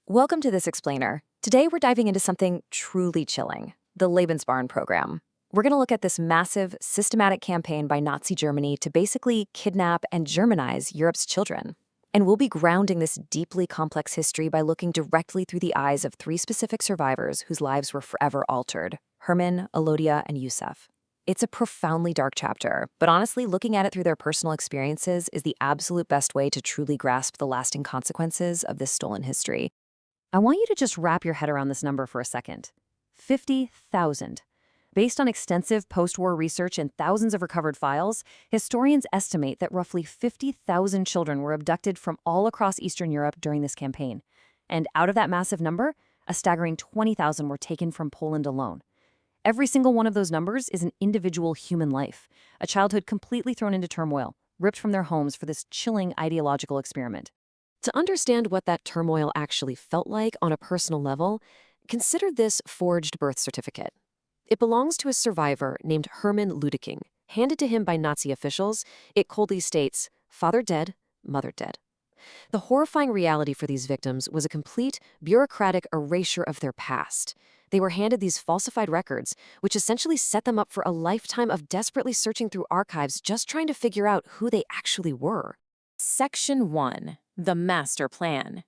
Welcome to this explainer. Today we're diving into something truly chilling, the Lebensborn program. We're going to look at this massive, systematic campaign by Nazi Germany to basically kidnap and Germanize Europe's children. And we'll be grounding this deeply complex history by looking directly through the eyes of three specific survivors whose lives were forever altered: Herman, Alodia, and Yusef. It's a profoundly dark chapter, but honestly, looking at it through their personal experiences is the absolute best way to truly grasp the lasting consequences of this stolen history. I want you to just wrap your head around this number for a second. 50,000. Based on extensive post-war research and thousands of recovered files, historians estimate that roughly 50,000 children were abducted from all across Eastern Europe during this campaign. And out of that massive number, a staggering 20,000 were taken from Poland alone. Every single one of those numbers is an individual human life, a childhood completely thrown into turmoil, ripped from their homes for this chilling ideological experiment. To understand what that turmoil actually felt like on a personal level, consider this forged birth certificate. It belongs to a survivor named Herman Ludeking. Handed to him by Nazi officials, it coldly states, "Father dead, mother dead." The horrifying reality for these victims was a complete, bureaucratic erasure of their past. They were handed these falsified records, which essentially set them up for a lifetime of desperately searching through archives just trying to figure out who they actually were. Section 1. The Master Plan.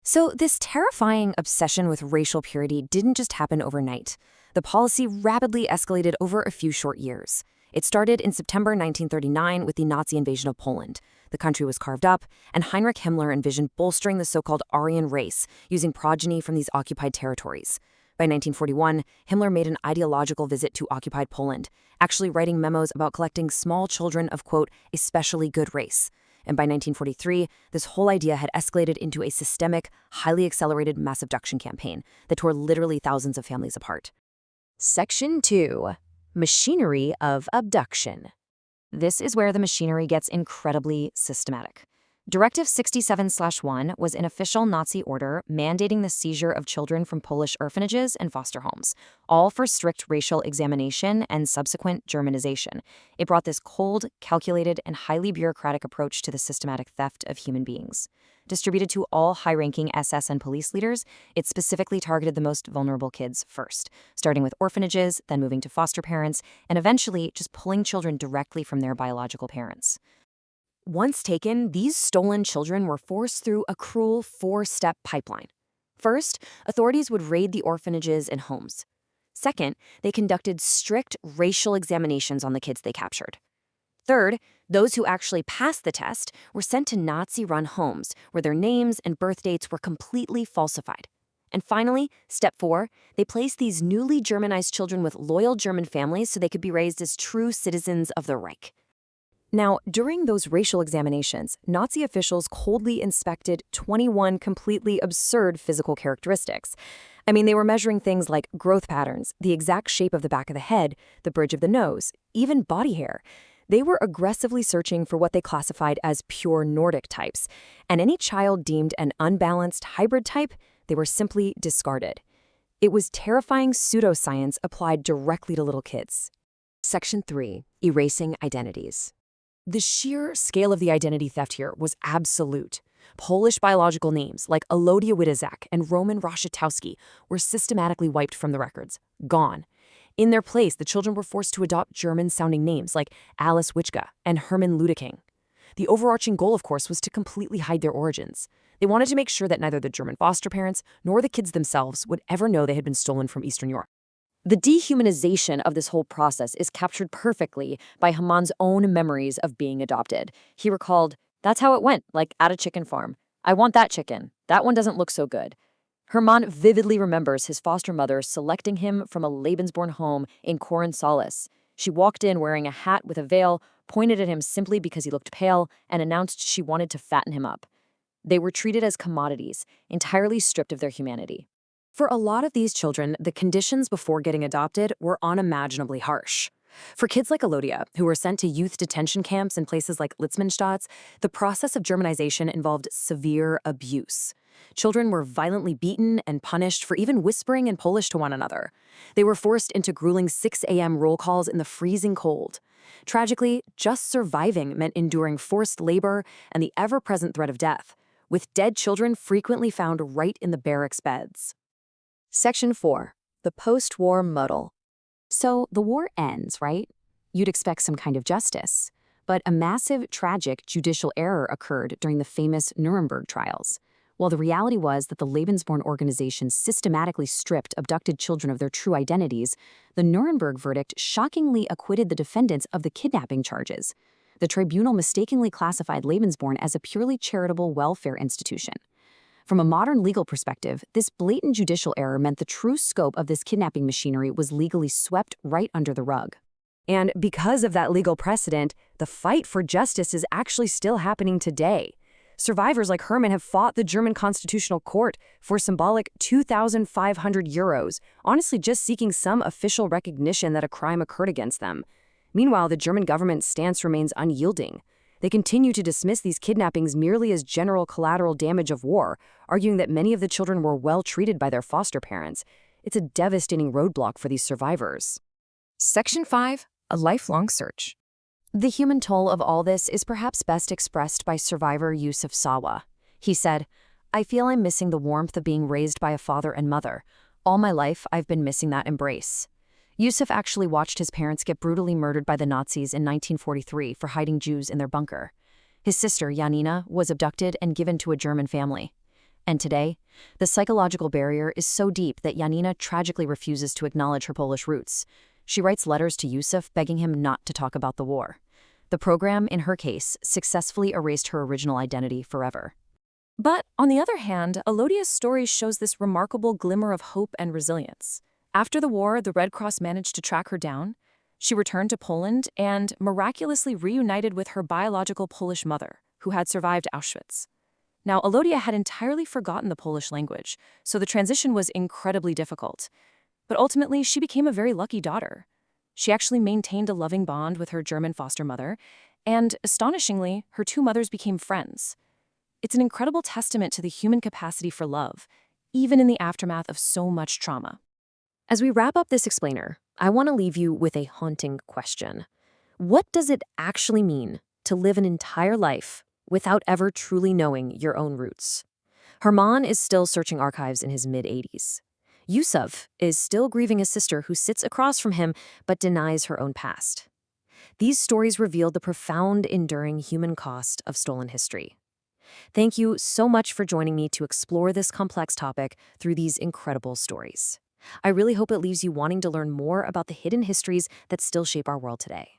So this terrifying obsession with racial purity didn't just happen overnight. The policy rapidly escalated over a few short years. It started in September 1939 with the Nazi invasion of Poland. The country was carved up, and Heinrich Himmler envisioned bolstering the so-called Aryan race using progeny from these occupied territories. By 1941, Himmler made an ideological visit to occupied Poland, actually writing memos about collecting small children of, quote, especially good race. And by 1943, this whole idea had escalated into a systemic, highly accelerated mass abduction campaign that tore literally thousands of families apart. Section 2. Machinery of Abduction. This is where the machinery gets incredibly systematic. Directive 67/1 was an official Nazi order mandating the seizure of children from Polish orphanages and foster homes, all for strict racial examination and subsequent Germanization. It brought this cold, calculated, and highly bureaucratic approach to the systematic theft of human beings. Distributed to all high-ranking SS and police leaders, it specifically targeted the most vulnerable kids first, starting with orphanages, then moving to foster parents, and eventually just pulling children directly from their biological parents. Once taken, these stolen children were forced through a cruel four-step pipeline. First, authorities would raid the orphanages and homes. Second, they conducted strict racial examinations on the kids they captured. Third, those who actually passed the test were sent to Nazi-run homes where their names and birth dates were completely falsified. And finally, step 4, they placed these newly Germanized children with loyal German families so they could be raised as true citizens of the Reich. Now, during those racial examinations, Nazi officials coldly inspected 21 completely absurd physical characteristics. I mean, they were measuring things like growth patterns, the exact shape of the back of the head, the bridge of the nose, even body hair. They were aggressively searching for what they classified as pure Nordic types, and any child deemed an unbalanced hybrid type, they were simply discarded. It was terrifying pseudoscience applied directly to little kids. Section 3. Erasing Identities. The sheer scale of the identity theft here was absolute. Polish biological names like Alodia Witazak and Roman Roshatowski were systematically wiped from the records, gone. In their place, the children were forced to adopt German-sounding names like Alice Wichka and Herman Ludeking. The overarching goal, of course, was to completely hide their origins. They wanted to make sure that neither the German foster parents nor the kids themselves would ever know they had been stolen from Eastern Europe. The dehumanization of this whole process is captured perfectly by Haman's own memories of being adopted. He recalled, "That's how it went, like at a chicken farm. I want that chicken. That one doesn't look so good." Herman vividly remembers his foster mother selecting him from a Lebensborn home in Corinth-Solis. She walked in wearing a hat with a veil, pointed at him simply because he looked pale, and announced she wanted to fatten him up. They were treated as commodities, entirely stripped of their humanity. For a lot of these children, the conditions before getting adopted were unimaginably harsh. For kids like Alodia, who were sent to youth detention camps in places like Litzmannstadt, the process of Germanization involved severe abuse. Children were violently beaten and punished for even whispering in Polish to one another. They were forced into grueling 6 a.m. roll calls in the freezing cold. Tragically, just surviving meant enduring forced labor and the ever-present threat of death. with dead children frequently found right in the barracks beds. Section 4. The post-war muddle. So the war ends, right? You'd expect some kind of justice. But a massive, tragic judicial error occurred during the famous Nuremberg trials. While the reality was that the Lebensborn organization systematically stripped abducted children of their true identities, the Nuremberg verdict shockingly acquitted the defendants of the kidnapping charges. The tribunal mistakenly classified Lebensborn as a purely charitable welfare institution. From a modern legal perspective, this blatant judicial error meant the true scope of this kidnapping machinery was legally swept right under the rug. And because of that legal precedent, the fight for justice is actually still happening today. Survivors like Hermann have fought the German Constitutional Court for symbolic 2,500 euros, honestly just seeking some official recognition that a crime occurred against them. Meanwhile, the German government's stance remains unyielding. They continue to dismiss these kidnappings merely as general collateral damage of war, arguing that many of the children were well treated by their foster parents. It's a devastating roadblock for these survivors. Section 5. A lifelong search. The human toll of all this is perhaps best expressed by survivor Yusuf Sawa. He said, "I feel I'm missing the warmth of being raised by a father and mother. All my life, I've been missing that embrace." Yusuf actually watched his parents get brutally murdered by the Nazis in 1943 for hiding Jews in their bunker. His sister, Janina, was abducted and given to a German family. And today, the psychological barrier is so deep that Janina tragically refuses to acknowledge her Polish roots. She writes letters to Yusuf begging him not to talk about the war. The program, in her case, successfully erased her original identity forever. But on the other hand, Elodia's story shows this remarkable glimmer of hope and resilience. After the war, the Red Cross managed to track her down. She returned to Poland and miraculously reunited with her biological Polish mother, who had survived Auschwitz. Now, Elodia had entirely forgotten the Polish language, so the transition was incredibly difficult. But ultimately, she became a very lucky daughter. She actually maintained a loving bond with her German foster mother, and astonishingly, her two mothers became friends. It's an incredible testament to the human capacity for love, even in the aftermath of so much trauma. As we wrap up this explainer, I want to leave you with a haunting question. What does it actually mean to live an entire life without ever truly knowing your own roots? Herman is still searching archives in his mid-80s. Yusuf is still grieving a sister who sits across from him but denies her own past. These stories reveal the profound, enduring human cost of stolen history. Thank you so much for joining me to explore this complex topic through these incredible stories. I really hope it leaves you wanting to learn more about the hidden histories that still shape our world today.